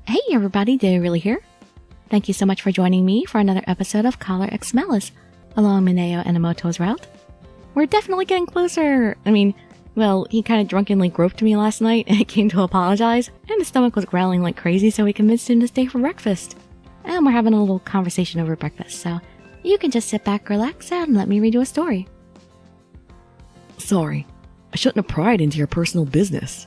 Hey everybody, Dirili here. Thank you so much for joining me for another episode of X Malice along Mineo Enomoto's route. We're definitely getting closer. He kind of drunkenly groped me last night and came to apologize, and his stomach was growling like crazy, so we convinced him to stay for breakfast. And we're having a little conversation over breakfast, so you can just sit back, relax, and let me read you a story. Sorry, I shouldn't have pried into your personal business.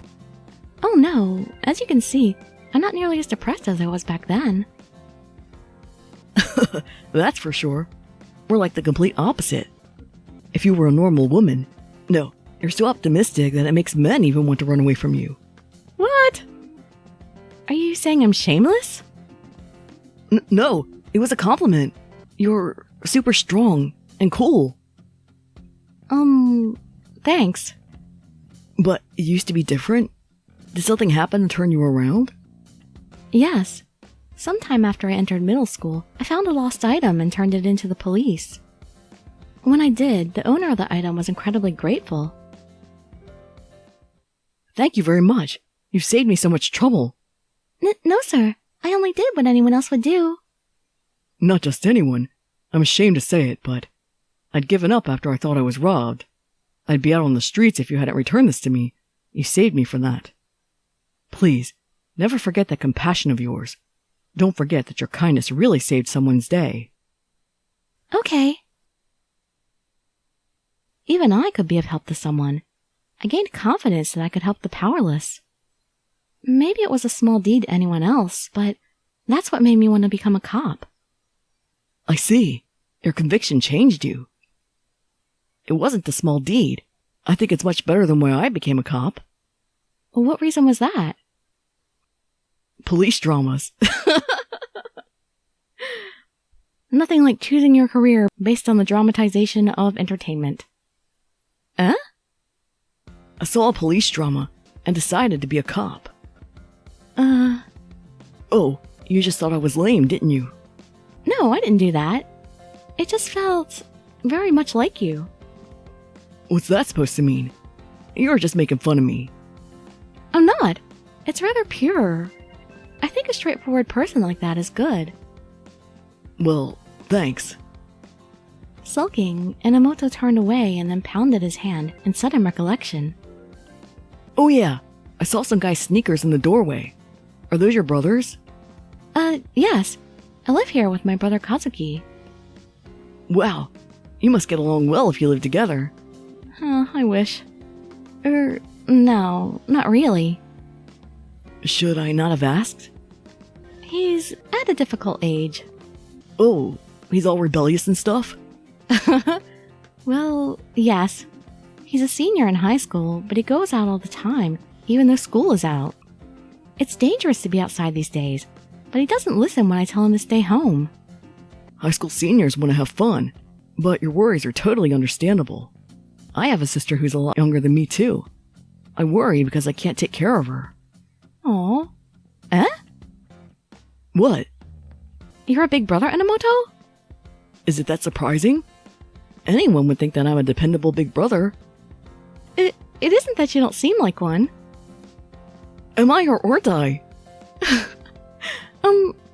Oh no, as you can see, I'm not nearly as depressed as I was back then. That's for sure. We're like the complete opposite. If you were a normal woman, no, you're so optimistic that it makes men even want to run away from you. What? Are you saying I'm shameless? No, it was a compliment. You're super strong and cool. Thanks. But it used to be different? Did something happen to turn you around? Yes. Sometime after I entered middle school, I found a lost item and turned it into the police. When I did, the owner of the item was incredibly grateful. Thank you very much. You've saved me so much trouble. No, sir. I only did what anyone else would do. Not just anyone. I'm ashamed to say it, but I'd given up after I thought I was robbed. I'd be out on the streets if you hadn't returned this to me. You saved me from that. Please, never forget that compassion of yours. Don't forget that your kindness really saved someone's day. Okay. Even I could be of help to someone. I gained confidence that I could help the powerless. Maybe it was a small deed to anyone else, but that's what made me want to become a cop. I see. Your conviction changed you. It wasn't the small deed. I think it's much better than why I became a cop. Well, what reason was that? Police dramas. Nothing like choosing your career based on the dramatization of entertainment. I saw a police drama and decided to be a cop. Oh, you just thought I was lame, didn't you? No, I didn't do that. It just felt very much like you. What's that supposed to mean? You're just making fun of me. I'm not. It's rather pure. I think a straightforward person like that is good. Well, thanks. Sulking, Enomoto turned away and then pounded his hand in sudden recollection. Oh yeah, I saw some guy's sneakers in the doorway. Are those your brothers? Yes. I live here with my brother Kazuki. Wow, you must get along well if you live together. I wish. No, not really. Should I not have asked? He's at a difficult age. Oh, he's all rebellious and stuff? Well, yes. He's a senior in high school, but he goes out all the time, even though school is out. It's dangerous to be outside these days, but he doesn't listen when I tell him to stay home. High school seniors want to have fun, but your worries are totally understandable. I have a sister who's a lot younger than me too. I worry because I can't take care of her. Aw. What? You're a big brother, Enomoto? Is it that surprising? Anyone would think that I'm a dependable big brother. It isn't that you don't seem like one. Am I or aren't I?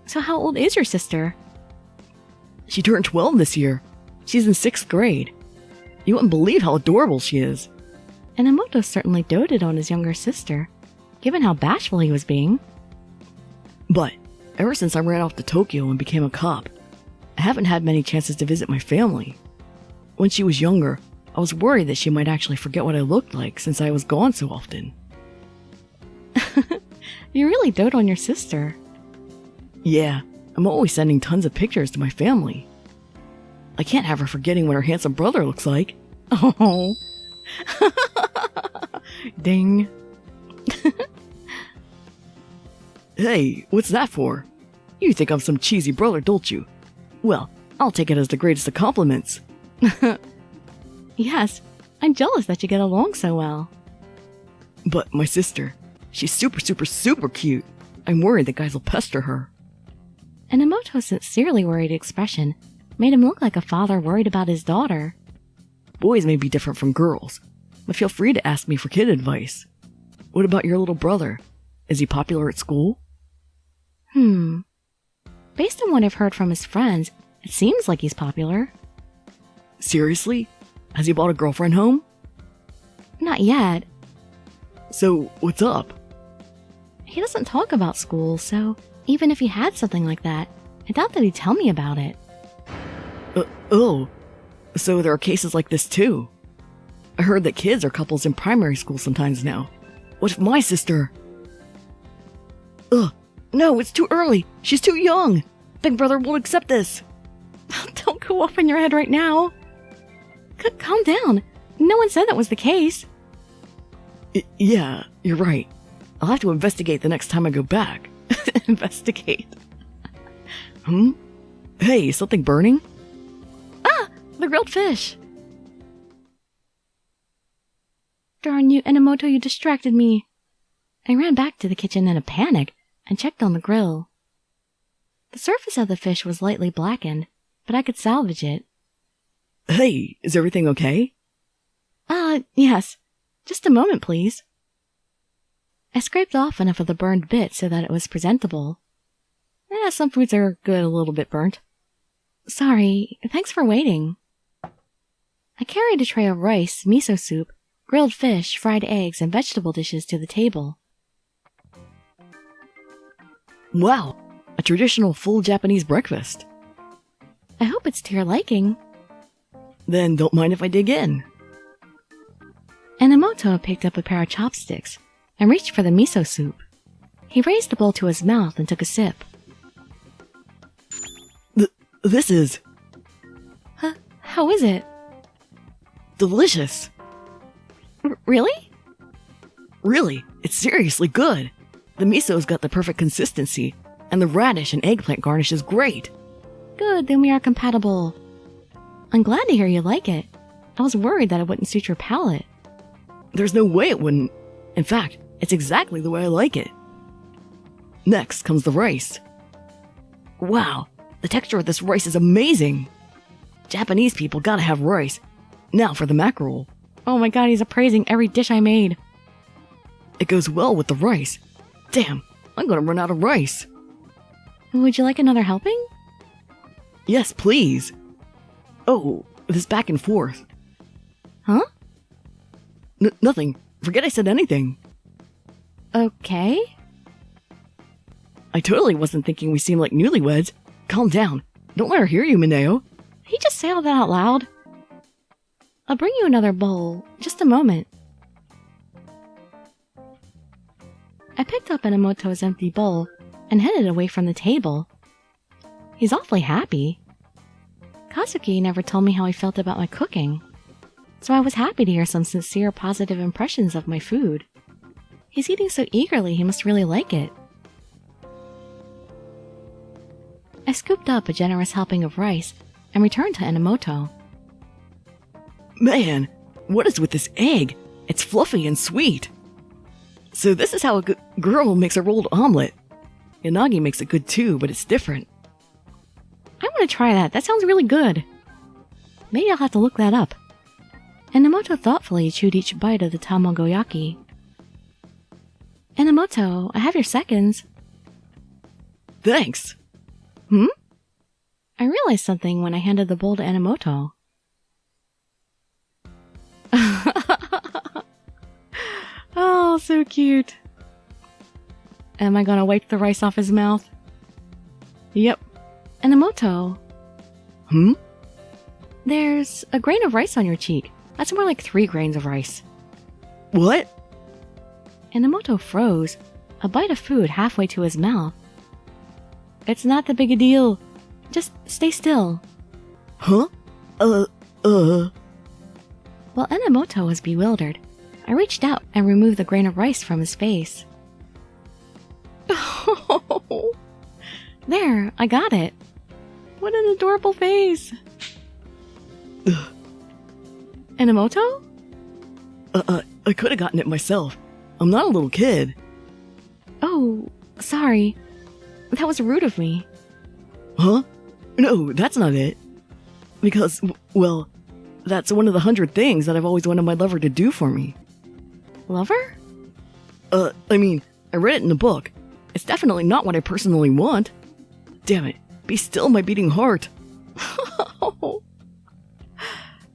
So how old is your sister? She turned 12 this year. She's in 6th grade. You wouldn't believe how adorable she is. Enomoto certainly doted on his younger sister, given how bashful he was being. But ever since I ran off to Tokyo and became a cop, I haven't had many chances to visit my family. When she was younger, I was worried that she might actually forget what I looked like since I was gone so often. You really dote on your sister. Yeah, I'm always sending tons of pictures to my family. I can't have her forgetting what her handsome brother looks like. Oh. Ding. Hey, what's that for? You think I'm some cheesy brother, don't you? Well, I'll take it as the greatest of compliments. Yes, I'm jealous that you get along so well. But my sister, she's super cute. I'm worried that guys will pester her. Enomoto's sincerely worried expression made him look like a father worried about his daughter. Boys may be different from girls, but feel free to ask me for kid advice. What about your little brother? Is he popular at school? Based on what I've heard from his friends, it seems like he's popular. Seriously? Has he brought a girlfriend home? Not yet. So, what's up? He doesn't talk about school, so even if he had something like that, I doubt that he'd tell me about it. Oh. So there are cases like this too. I heard that kids are couples in primary school sometimes now. What if my sister... Ugh. No, it's too early. She's too young. Big Brother won't accept this. Don't go off in your head right now. Calm down. No one said that was the case. Yeah, you're right. I'll have to investigate the next time I go back. Investigate. Hey, something burning? Ah! The grilled fish! Darn you, Enomoto, you distracted me. I ran back to the kitchen in a panic and checked on the grill. The surface of the fish was lightly blackened, but I could salvage it. Hey, is everything okay? Yes. Just a moment, please. I scraped off enough of the burned bit so that it was presentable. Some foods are good a little bit burnt. Sorry, thanks for waiting. I carried a tray of rice, miso soup, grilled fish, fried eggs, and vegetable dishes to the table. Wow, a traditional full Japanese breakfast. I hope it's to your liking. Then don't mind if I dig in. Enomoto picked up a pair of chopsticks and reached for the miso soup. He raised the bowl to his mouth and took a sip. This is... How is it? delicious. Really? Really, it's seriously good. The miso's got the perfect consistency, and the radish and eggplant garnish is great. Good, then we are compatible. I'm glad to hear you like it. I was worried that it wouldn't suit your palate. There's no way it wouldn't. In fact, it's exactly the way I like it. Next comes the rice. Wow, the texture of this rice is amazing. Japanese people gotta have rice. Now for the mackerel. Oh my god, he's appraising every dish I made. It goes well with the rice. Damn, I'm gonna run out of rice. Would you like another helping? Yes, please. Oh, this back and forth. Huh? Nothing. Forget I said anything. Okay. I totally wasn't thinking we seemed like newlyweds. Calm down. Don't let her hear you, Mineo. Did he just say all that out loud? I'll bring you another bowl. Just a moment. I picked up Enomoto's empty bowl and headed away from the table. He's awfully happy. Kazuki never told me how he felt about my cooking, so I was happy to hear some sincere positive impressions of my food. He's eating so eagerly, he must really like it. I scooped up a generous helping of rice and returned to Enomoto. Man, what is with this egg? It's fluffy and sweet. So this is how a good girl makes a rolled omelet. Yanagi makes it good too, but it's different. I want to try that. That sounds really good. Maybe I'll have to look that up. Enomoto thoughtfully chewed each bite of the tamagoyaki. Enomoto, I have your seconds. Thanks. I realized something when I handed the bowl to Enomoto. Oh, so cute. Am I gonna wipe the rice off his mouth? Yep. Enomoto. There's a grain of rice on your cheek. That's more like 3 grains of rice. What? Enomoto froze, a bite of food halfway to his mouth. It's not that big a deal. Just stay still. Huh? While Enomoto was bewildered, I reached out and removed the grain of rice from his face. Oh, there, I got it. What an adorable face. Enomoto? I could have gotten it myself. I'm not a little kid. Oh, sorry. That was rude of me. Huh? No, that's not it. Because, well, that's one of the 100 things that I've always wanted my lover to do for me. Lover? I read it in a book. It's definitely not what I personally want. Damn it, be still my beating heart.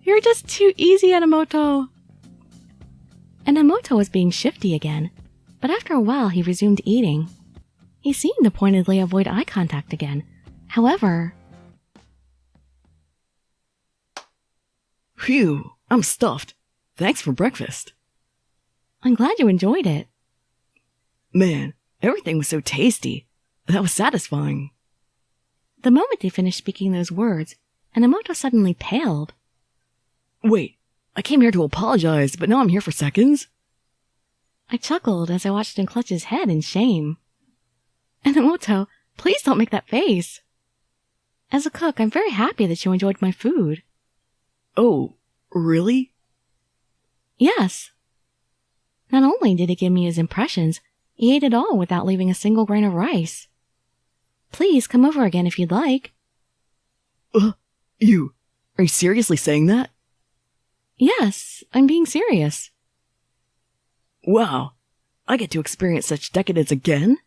You're just too easy, Enomoto. Enomoto was being shifty again, but after a while he resumed eating. He seemed to pointedly avoid eye contact again. However... Phew, I'm stuffed. Thanks for breakfast. I'm glad you enjoyed it. Man, everything was so tasty. That was satisfying. The moment he finished speaking those words, Enomoto suddenly paled. Wait, I came here to apologize, but now I'm here for seconds? I chuckled as I watched him clutch his head in shame. Enomoto, please don't make that face. As a cook, I'm very happy that you enjoyed my food. Oh, really? Yes. Not only did he give me his impressions, he ate it all without leaving a single grain of rice. Please come over again if you'd like. Are you seriously saying that? Yes, I'm being serious. Wow, I get to experience such decadence again?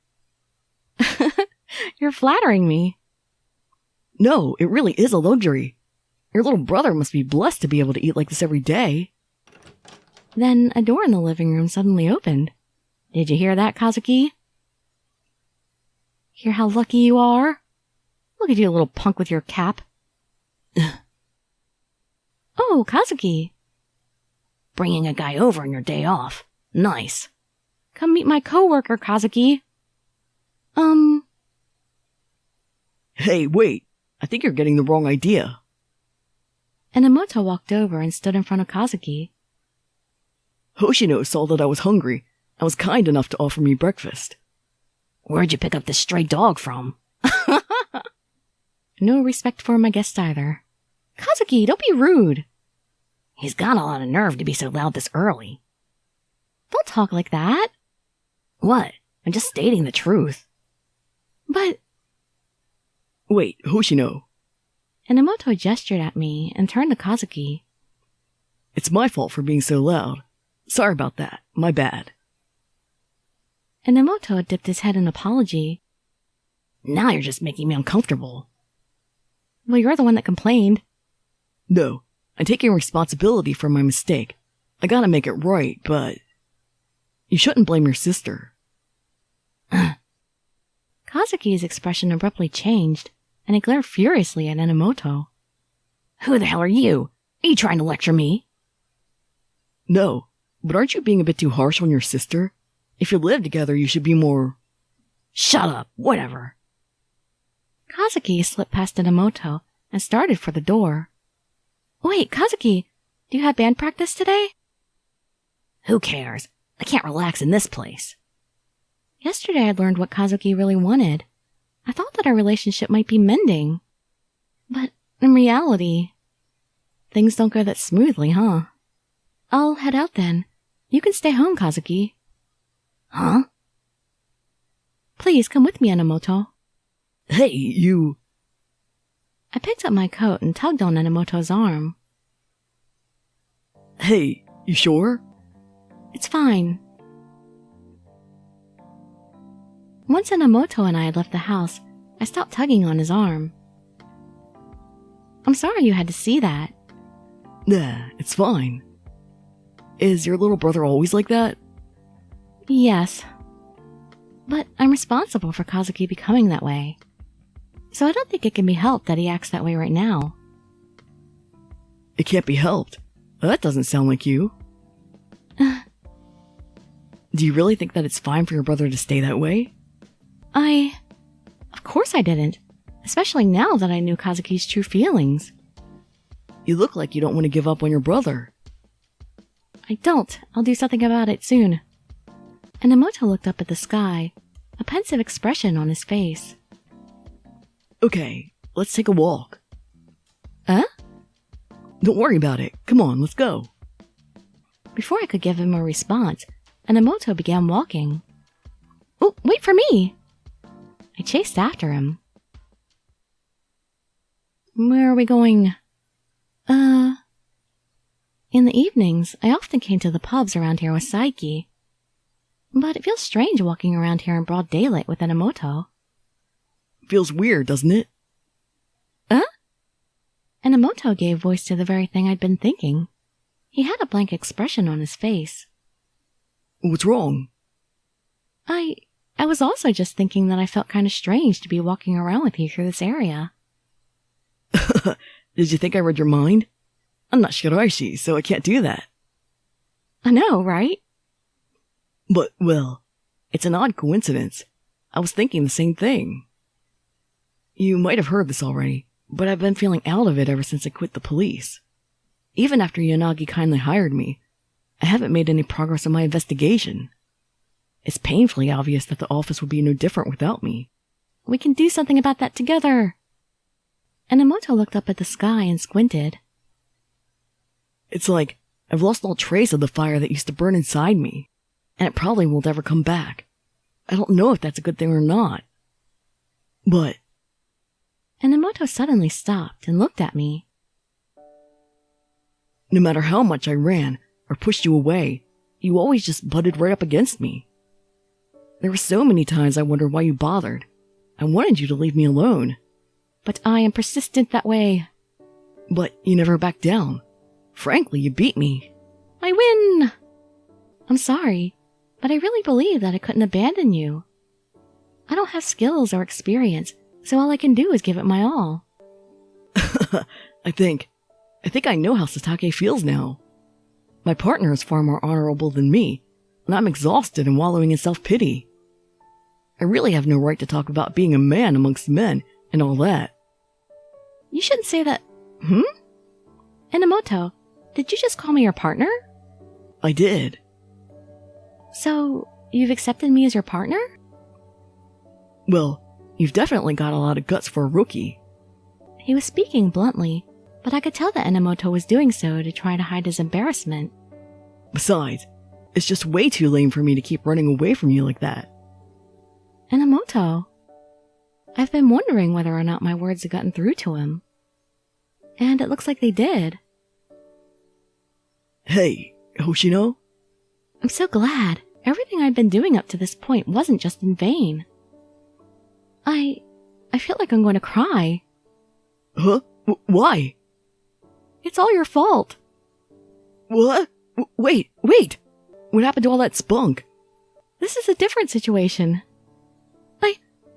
You're flattering me. No, it really is a luxury. Your little brother must be blessed to be able to eat like this every day. Then a door in the living room suddenly opened. Did you hear that, Kazuki? Hear how lucky you are? Look at you, little punk with your cap. Oh, Kazuki. Bringing a guy over on your day off. Nice. Come meet my coworker, Kazuki. Hey, wait. I think you're getting the wrong idea. Enomoto walked over and stood in front of Kazuki. Hoshino saw that I was hungry and was kind enough to offer me breakfast. Where'd you pick up this stray dog from? No respect for my guest either. Kazuki, don't be rude. He's got a lot of nerve to be so loud this early. Don't talk like that. What? I'm just stating the truth. But... Wait, Hoshino. Enomoto gestured at me and turned to Kazuki. It's my fault for being so loud. Sorry about that. My bad. Enomoto dipped his head in apology. Now you're just making me uncomfortable. Well, you're the one that complained. No, I'm taking responsibility for my mistake. I gotta make it right, but... You shouldn't blame your sister. Kazuki's expression abruptly changed, and he glared furiously at Enomoto. Who the hell are you? Are you trying to lecture me? No, but aren't you being a bit too harsh on your sister? If you live together, you should be more... Shut up, whatever. Kazuki slipped past Enomoto and started for the door. Wait, Kazuki, do you have band practice today? Who cares? I can't relax in this place. Yesterday I learned what Kazuki really wanted. I thought that our relationship might be mending. But in reality, things don't go that smoothly, huh? I'll head out then. You can stay home, Kazuki. Huh? Please come with me, Enomoto. Hey, you... I picked up my coat and tugged on Enomoto's arm. Hey, you sure? It's fine. Once Enomoto and I had left the house, I stopped tugging on his arm. I'm sorry you had to see that. Nah, it's fine. Is your little brother always like that? Yes. But I'm responsible for Kazuki becoming that way. So I don't think it can be helped that he acts that way right now. It can't be helped. That doesn't sound like you. Do you really think that it's fine for your brother to stay that way? Of course I didn't. Especially now that I knew Kazuki's true feelings. You look like you don't want to give up on your brother. I don't. I'll do something about it soon. Enomoto looked up at the sky, a pensive expression on his face. Okay, let's take a walk. Huh? Don't worry about it. Come on, let's go. Before I could give him a response, Enomoto began walking. Oh, wait for me! I chased after him. Where are we going? In the evenings, I often came to the pubs around here with Saiki. But it feels strange walking around here in broad daylight with Enomoto. Feels weird, doesn't it? Huh? Enomoto gave voice to the very thing I'd been thinking. He had a blank expression on his face. What's wrong? I was also just thinking that I felt kind of strange to be walking around with you through this area. Did you think I read your mind? I'm not Shiraishi, so I can't do that. I know, right? But, well, it's an odd coincidence. I was thinking the same thing. You might have heard this already, but I've been feeling out of it ever since I quit the police. Even after Yanagi kindly hired me, I haven't made any progress in my investigation. It's painfully obvious that the office would be no different without me. We can do something about that together. Enomoto looked up at the sky and squinted. It's like I've lost all trace of the fire that used to burn inside me, and it probably won't ever come back. I don't know if that's a good thing or not. But... Enomoto suddenly stopped and looked at me. No matter how much I ran or pushed you away, you always just butted right up against me. There were so many times I wondered why you bothered. I wanted you to leave me alone. But I am persistent that way. But you never backed down. Frankly, you beat me. I win! I'm sorry, but I really believe that I couldn't abandon you. I don't have skills or experience, so all I can do is give it my all. I think I know how Satake feels now. My partner is far more honorable than me, and I'm exhausted and wallowing in self-pity. I really have no right to talk about being a man amongst men and all that. You shouldn't say that. Enomoto, did you just call me your partner? I did. So, you've accepted me as your partner? Well, you've definitely got a lot of guts for a rookie. He was speaking bluntly, but I could tell that Enomoto was doing so to try to hide his embarrassment. Besides, it's just way too lame for me to keep running away from you like that. Enomoto, I've been wondering whether or not my words had gotten through to him. And it looks like they did. Hey, Hoshino? I'm so glad. Everything I've been doing up to this point wasn't just in vain. I feel like I'm going to cry. Huh? Why? It's all your fault. What? Wait! What happened to all that spunk? This is a different situation.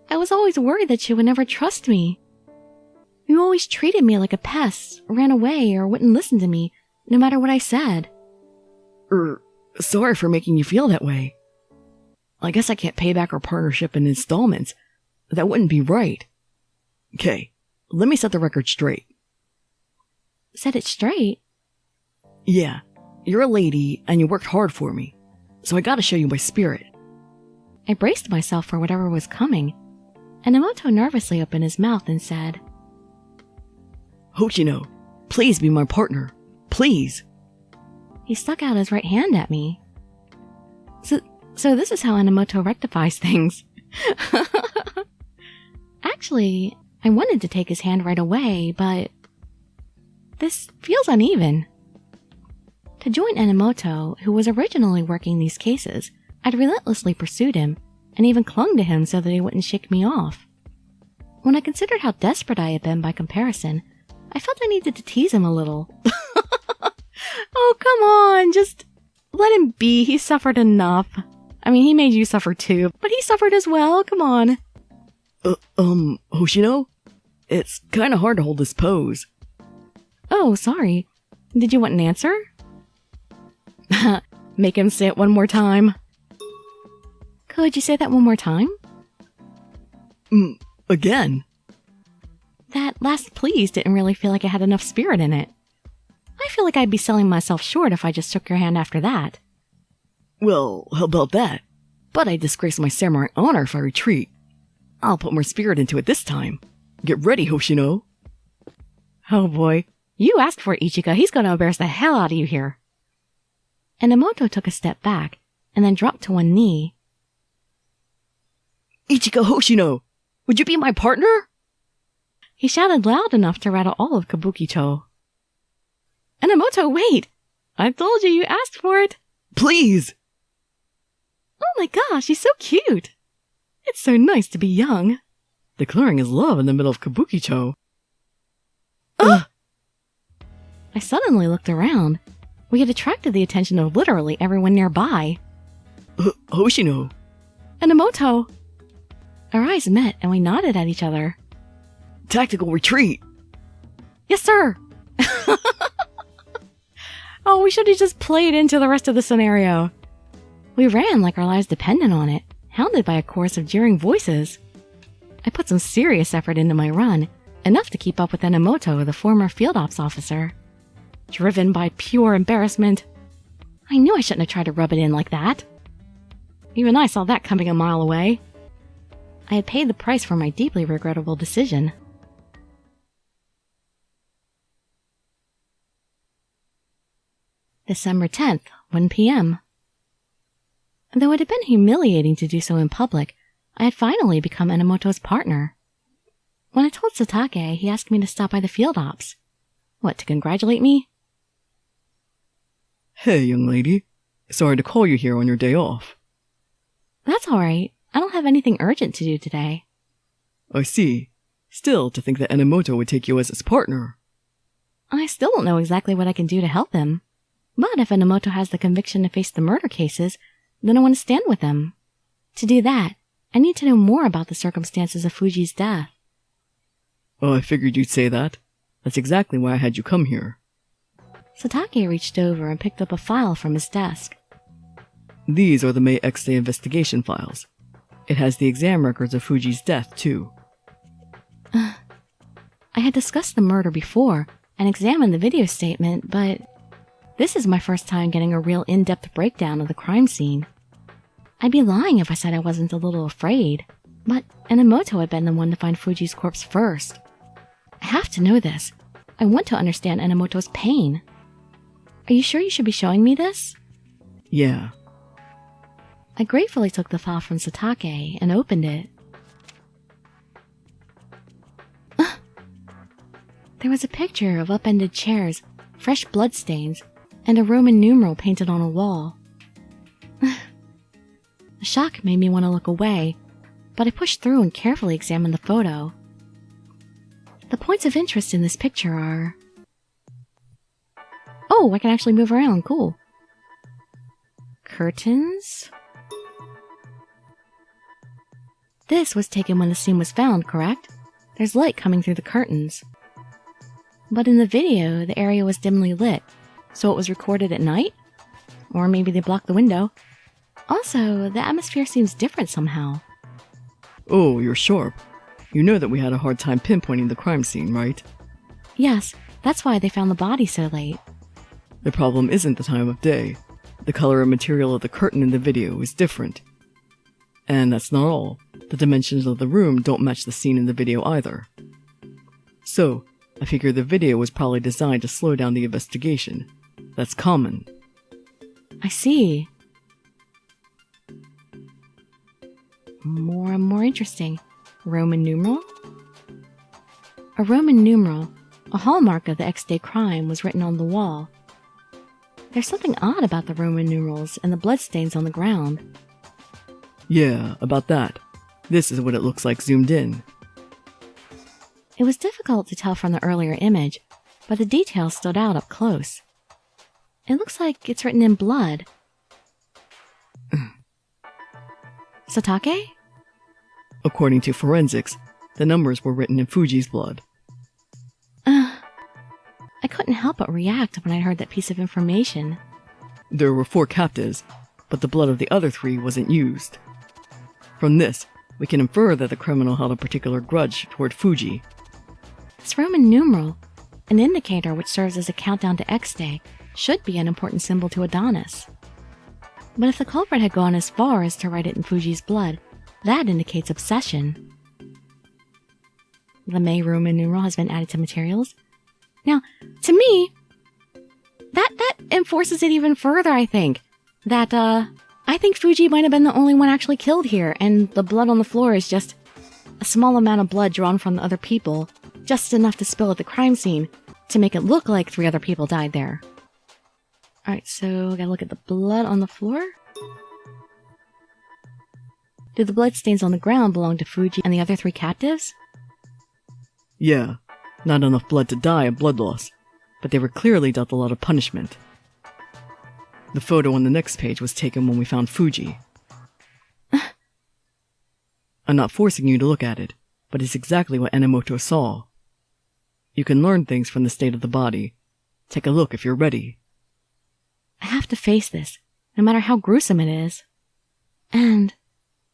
I was always worried that you would never trust me. You always treated me like a pest, ran away, or wouldn't listen to me, no matter what I said. Sorry for making you feel that way. I guess I can't pay back our partnership in installments. That wouldn't be right. Okay, let me set the record straight. Set it straight? Yeah, you're a lady, and you worked hard for me, so I gotta show you my spirit. I braced myself for whatever was coming. Enomoto nervously opened his mouth and said, Hoshino, please be my partner. Please. He stuck out his right hand at me. So this is how Enomoto rectifies things. Actually, I wanted to take his hand right away, but this feels uneven. To join Enomoto, who was originally working these cases, I'd relentlessly pursued him, and even clung to him so that he wouldn't shake me off. When I considered how desperate I had been by comparison, I felt I needed to tease him a little. Oh, come on, just let him be. He suffered enough. I mean, he made you suffer too, but he suffered as well. Come on. Hoshino? It's kinda hard to hold this pose. Oh, sorry. Did you want an answer? Make him say it one more time. Could you say that one more time? Again? That last please didn't really feel like it had enough spirit in it. I feel like I'd be selling myself short if I just took your hand after that. Well, how about that? But I disgrace my samurai honor if I retreat. I'll put more spirit into it this time. Get ready, Hoshino. Oh boy. You asked for it, Ichika. He's gonna embarrass the hell out of you here. Enomoto took a step back, and then dropped to one knee. Ichika Hoshino! Would you be my partner? He shouted loud enough to rattle all of Kabukicho. Enomoto, wait! I told you asked for it. Please! Oh my gosh, he's so cute! It's so nice to be young. Declaring his love in the middle of Kabukicho. Ugh! I suddenly looked around. We had attracted the attention of literally everyone nearby. Hoshino! Enomoto! Our eyes met and we nodded at each other. Tactical retreat! Yes, sir! Oh, we should have just played into the rest of the scenario. We ran like our lives depended on it, hounded by a chorus of jeering voices. I put some serious effort into my run, enough to keep up with Enomoto, the former field ops officer. Driven by pure embarrassment. I knew I shouldn't have tried to rub it in like that. Even I saw that coming a mile away. I had paid the price for my deeply regrettable decision. December 10th, 1 p.m. Though it had been humiliating to do so in public, I had finally become Enomoto's partner. When I told Satake, he asked me to stop by the field ops. What, to congratulate me? Hey, young lady. Sorry to call you here on your day off. That's alright. I don't have anything urgent to do today. I see. Still, to think that Enomoto would take you as his partner. I still don't know exactly what I can do to help him. But if Enomoto has the conviction to face the murder cases, then I want to stand with him. To do that, I need to know more about the circumstances of Fuji's death. Oh, I figured you'd say that. That's exactly why I had you come here. Satake reached over and picked up a file from his desk. These are the May X Day investigation files. It has the exam records of Fuji's death, too. I had discussed the murder before and examined the video statement, but this is my first time getting a real in-depth breakdown of the crime scene. I'd be lying if I said I wasn't a little afraid, but Enomoto had been the one to find Fuji's corpse first. I have to know this. I want to understand Enomoto's pain. Are you sure you should be showing me this? Yeah. I gratefully took the file from Satake and opened it. There was a picture of upended chairs, fresh bloodstains, and a Roman numeral painted on a wall. The shock made me want to look away, but I pushed through and carefully examined the photo. The points of interest in this picture are... Oh, I can actually move around, cool. Curtains? This was taken when the scene was found, correct? There's light coming through the curtains. But in the video, the area was dimly lit, so it was recorded at night? Or maybe they blocked the window. Also, the atmosphere seems different somehow. Oh, you're sharp. You know that we had a hard time pinpointing the crime scene, right? Yes, that's why they found the body so late. The problem isn't the time of day. The color and material of the curtain in the video is different. And that's not all. The dimensions of the room don't match the scene in the video either. So, I figure the video was probably designed to slow down the investigation. That's common. I see. More and more interesting. Roman numeral? A Roman numeral, a hallmark of the X-Day crime, was written on the wall. There's something odd about the Roman numerals and the bloodstains on the ground. Yeah, about that. This is what it looks like zoomed in. It was difficult to tell from the earlier image, but the details stood out up close. It looks like it's written in blood. Satake? According to forensics, the numbers were written in Fuji's blood. I couldn't help but react when I heard that piece of information. There were 4 captives, but the blood of the other 3 wasn't used. From this, we can infer that the criminal held a particular grudge toward Fuji. This Roman numeral, an indicator which serves as a countdown to X-Day, should be an important symbol to Adonis. But if the culprit had gone as far as to write it in Fuji's blood, that indicates obsession. The May Roman numeral has been added to materials. Now, to me, that enforces it even further, I think. I think Fuji might have been the only one actually killed here, and the blood on the floor is just a small amount of blood drawn from the other people, just enough to spill at the crime scene to make it look like 3 other people died there. Alright, so I gotta look at the blood on the floor. Do the bloodstains on the ground belong to Fuji and the other 3 captives? Yeah, not enough blood to die of blood loss, but they were clearly dealt a lot of punishment. The photo on the next page was taken when we found Fuji. I'm not forcing you to look at it, but it's exactly what Enomoto saw. You can learn things from the state of the body. Take a look if you're ready. I have to face this, no matter how gruesome it is. And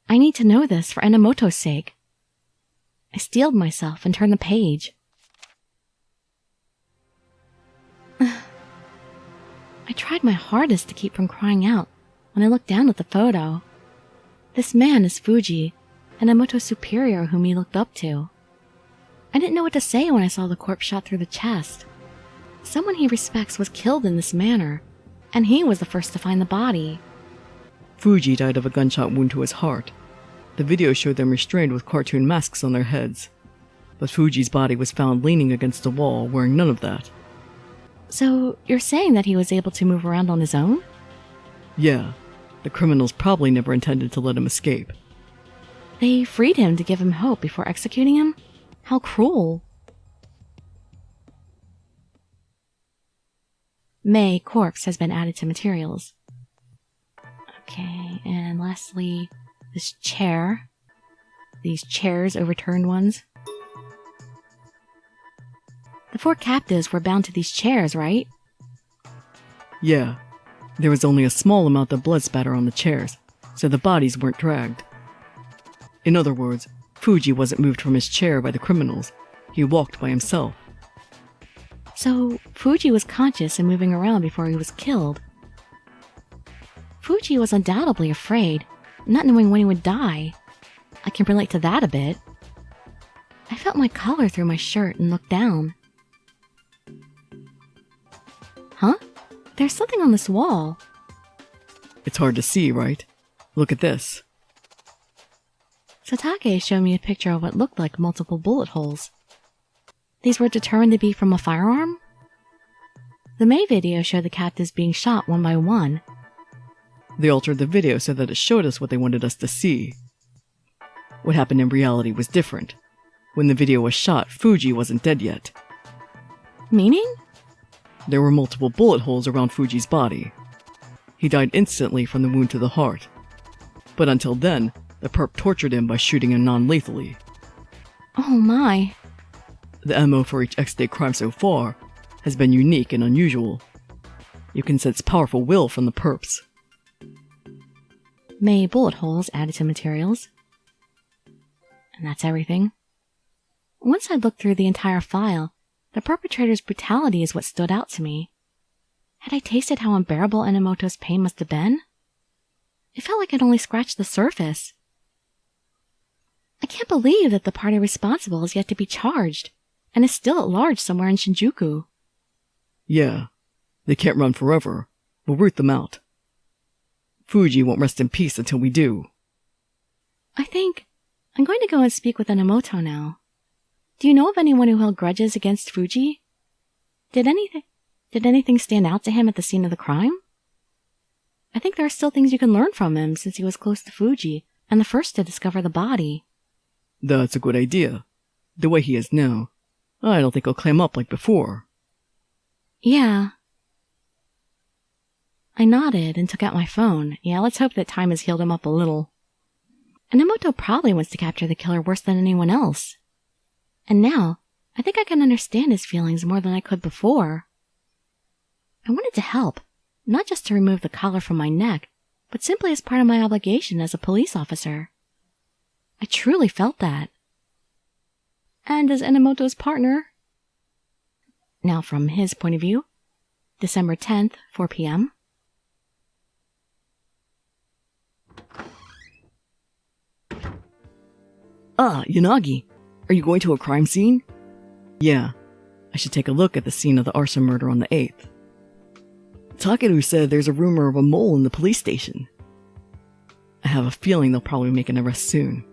I need to know this for Enomoto's sake. I steeled myself and turned the page. I tried my hardest to keep from crying out when I looked down at the photo. This man is Fuji, Enomoto's superior whom he looked up to. I didn't know what to say when I saw the corpse shot through the chest. Someone he respects was killed in this manner, and he was the first to find the body. Fuji died of a gunshot wound to his heart. The video showed them restrained with cartoon masks on their heads. But Fuji's body was found leaning against a wall, wearing none of that. So, you're saying that he was able to move around on his own? Yeah, the criminals probably never intended to let him escape. They freed him to give him hope before executing him? How cruel. May corpse has been added to materials. Okay, and lastly, this chair. These chairs, overturned ones. The 4 captives were bound to these chairs, right? Yeah, there was only a small amount of blood spatter on the chairs, so the bodies weren't dragged. In other words, Fuji wasn't moved from his chair by the criminals. He walked by himself. So, Fuji was conscious and moving around before he was killed. Fuji was undoubtedly afraid, not knowing when he would die. I can relate to that a bit. I felt my collar through my shirt and looked down. Huh? There's something on this wall. It's hard to see, right? Look at this. Satake showed me a picture of what looked like multiple bullet holes. These were determined to be from a firearm? The May video showed the captives being shot one by one. They altered the video so that it showed us what they wanted us to see. What happened in reality was different. When the video was shot, Fuji wasn't dead yet. Meaning? There were multiple bullet holes around Fuji's body. He died instantly from the wound to the heart. But until then, the perp tortured him by shooting him non-lethally. Oh my. The MO for each X-Day crime so far has been unique and unusual. You can sense powerful will from the perps. May bullet holes added to materials. And that's everything. Once I looked through the entire file, the perpetrator's brutality is what stood out to me. Had I tasted how unbearable Enomoto's pain must have been? It felt like I'd only scratched the surface. I can't believe that the party responsible is yet to be charged, and is still at large somewhere in Shinjuku. Yeah, they can't run forever. We'll root them out. Fuji won't rest in peace until we do. I think I'm going to go and speak with Enomoto now. Do you know of anyone who held grudges against Fuji? Did anything stand out to him at the scene of the crime? I think there are still things you can learn from him since he was close to Fuji and the first to discover the body. That's a good idea. The way he is now, I don't think he'll clam up like before. Yeah. I nodded and took out my phone. Yeah, let's hope that time has healed him up a little. Enomoto probably wants to capture the killer worse than anyone else. And now, I think I can understand his feelings more than I could before. I wanted to help, not just to remove the collar from my neck, but simply as part of my obligation as a police officer. I truly felt that. And as Enomoto's partner. Now from his point of view, December 10th, 4 p.m. Ah, Yanagi, are you going to a crime scene? Yeah, I should take a look at the scene of the arson murder on the 8th. Takeru said there's a rumor of a mole in the police station. I have a feeling they'll probably make an arrest soon.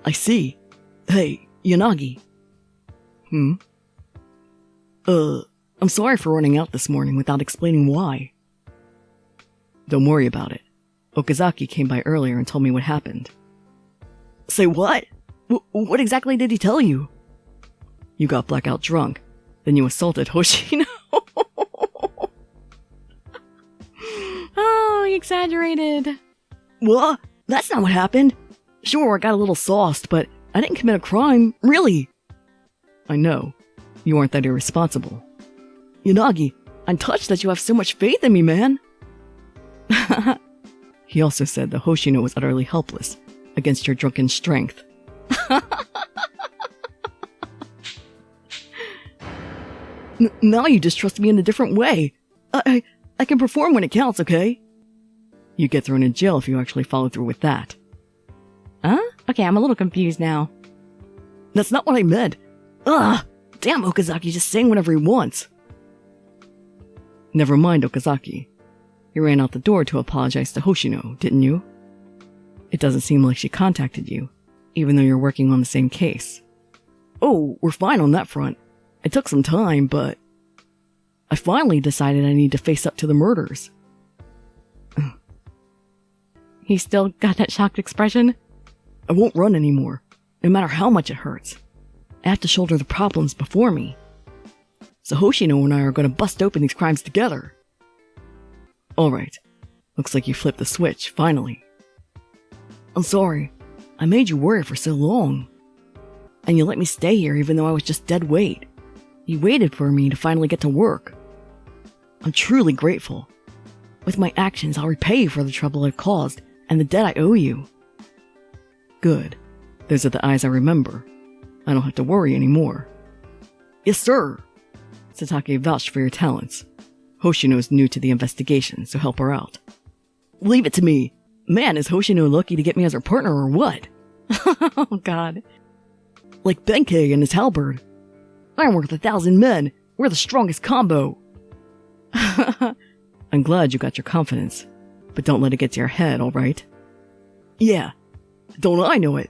I see. Hey, Yanagi. I'm sorry for running out this morning without explaining why. Don't worry about it. Okazaki came by earlier and told me what happened. Say what? What exactly did he tell you? You got blackout drunk. Then you assaulted Hoshino. Oh, he exaggerated. What? That's not what happened. Sure, I got a little sauced, but I didn't commit a crime, really. I know. You aren't that irresponsible. Yanagi, I'm touched that you have so much faith in me, man. He also said that Hoshino was utterly helpless against your drunken strength. Now you distrust me in a different way. I can perform when it counts, okay? You get thrown in jail if you actually follow through with that. Huh? Okay, I'm a little confused now. That's not what I meant. Ugh! Damn Okazaki just saying whatever he wants. Never mind, Okazaki. You ran out the door to apologize to Hoshino, didn't you? It doesn't seem like she contacted you, even though you're working on the same case. Oh, we're fine on that front. It took some time, but I finally decided I need to face up to the murders. He still got that shocked expression? I won't run anymore, no matter how much it hurts. I have to shoulder the problems before me. So Hoshino and I are going to bust open these crimes together. Alright, looks like you flipped the switch, finally. I'm sorry, I made you worry for so long. And you let me stay here even though I was just dead weight. You waited for me to finally get to work. I'm truly grateful. With my actions, I'll repay you for the trouble I've caused and the debt I owe you. Good. Those are the eyes I remember. I don't have to worry anymore. Yes, sir. Satake vouched for your talents. Hoshino's new to the investigation, so help her out. Leave it to me. Man, is Hoshino lucky to get me as her partner or what? Oh, God. Like Benkei and his halberd. I'm worth 1,000 men. We're the strongest combo. I'm glad you got your confidence, but don't let it get to your head, alright? Yeah. Don't I know it?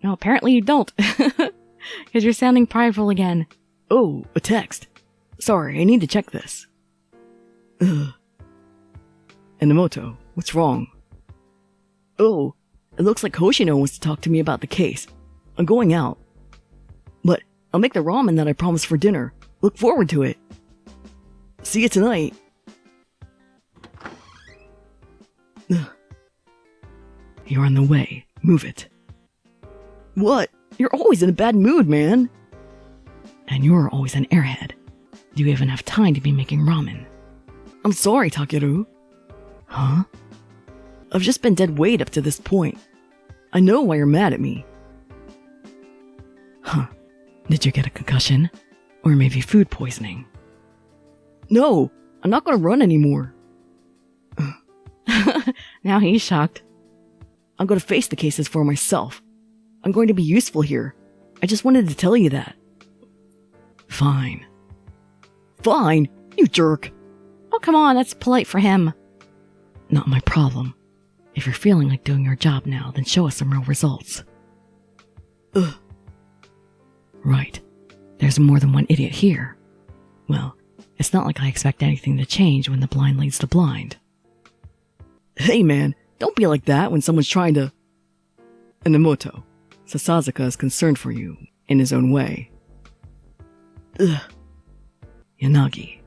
No, apparently you don't. Because you're sounding prideful again. Oh, a text. Sorry, I need to check this. Ugh. Enomoto, what's wrong? Oh, it looks like Hoshino wants to talk to me about the case. I'm going out. But I'll make the ramen that I promised for dinner. Look forward to it. See you tonight. Ugh. You're on the way. Move it. What? You're always in a bad mood, man. And you're always an airhead. Do you even have time to be making ramen? I'm sorry, Takeru. Huh? I've just been dead weight up to this point. I know why you're mad at me. Huh. Did you get a concussion? Or maybe food poisoning? No, I'm not gonna run anymore. Now he's shocked. I'm gonna face the cases for myself. I'm going to be useful here. I just wanted to tell you that. Fine. Fine? You jerk. Oh, come on, that's polite for him. Not my problem. If you're feeling like doing your job now, then show us some real results. Ugh. Right. There's more than one idiot here. Well, it's not like I expect anything to change when the blind leads the blind. Hey man, don't be like that when someone's trying to... Enomoto, Sasazaka is concerned for you, in his own way. Ugh. Yanagi.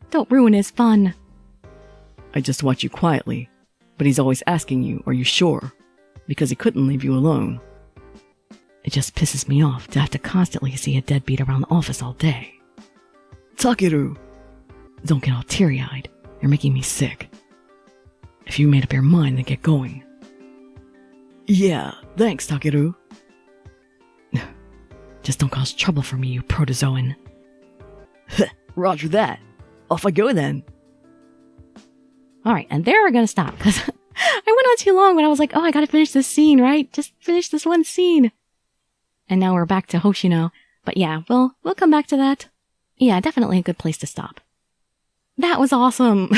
Don't ruin his fun. I just watch you quietly, but he's always asking you, are you sure? Because he couldn't leave you alone. It just pisses me off to have to constantly see a deadbeat around the office all day. Takeru! Don't get all teary-eyed. You're making me sick. If you made up your mind, then get going. Yeah, thanks, Takeru. Just don't cause trouble for me, you protozoan. Roger that. Off I go then. Alright, and there we're gonna stop, because I went on too long when I was like, oh, I gotta finish this scene, right? Just finish this one scene. And now we're back to Hoshino. But yeah, we'll come back to that. Yeah, definitely a good place to stop. That was awesome.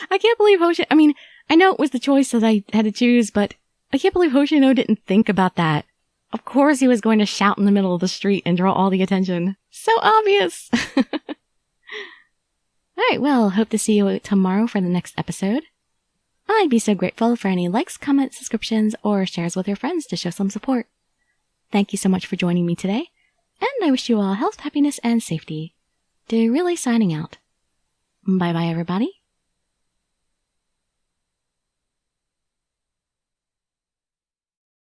I can't believe Hoshino... I mean, I know it was the choice that I had to choose, but I can't believe Hoshino didn't think about that. Of course he was going to shout in the middle of the street and draw all the attention. So obvious! Alright, well, hope to see you tomorrow for the next episode. I'd be so grateful for any likes, comments, subscriptions, or shares with your friends to show some support. Thank you so much for joining me today, and I wish you all health, happiness, and safety. Dirili signing out. Bye-bye, everybody.